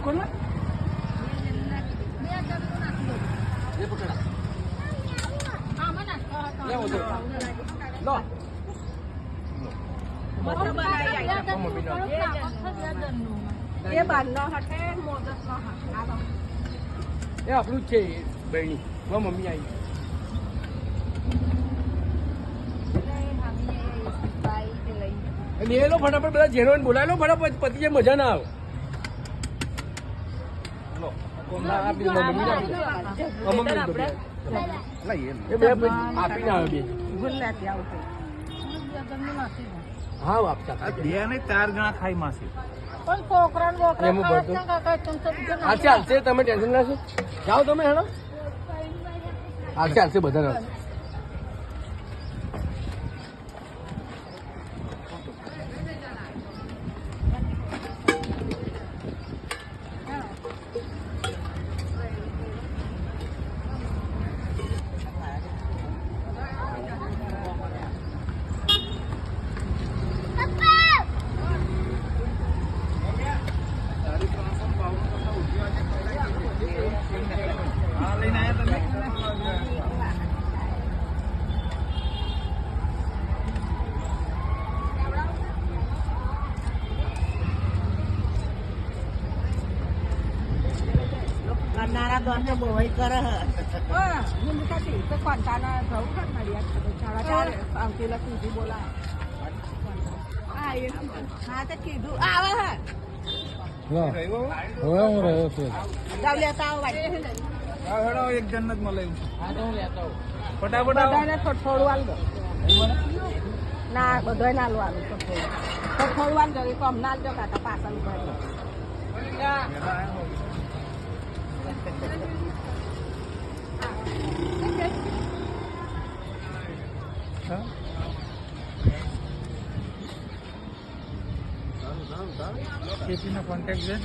खोलना એ બાંધનો હટે મોદકનો હા એ આપણું જ છે બહેણી મમ્મી આવી અને એ લો ફટાફટ બધા જેનો બોલાય લો ફટાફટ પતિ જે મજા ના આવે હા આપતા બે ને 4 જણા ખાઈ માસી હા ચાલશે તમે ટેન્શન લેશો જાઓ તમે હેડો હા ચાલશે બધા નારા દોડને બહુ કરે તો કોંટાના જવું છે ને આવતી લખી બોલા હા તો કીધું આવે હે લેતા આવો એક જન્નત મળે ફટાફટ બધાને થોડું આલ દો ના બધાય ના આલવાનું થોડું આલ દો કમ ના આલજો કાકા પાછળ ખેતીનો કોન્ટેક્ટ છે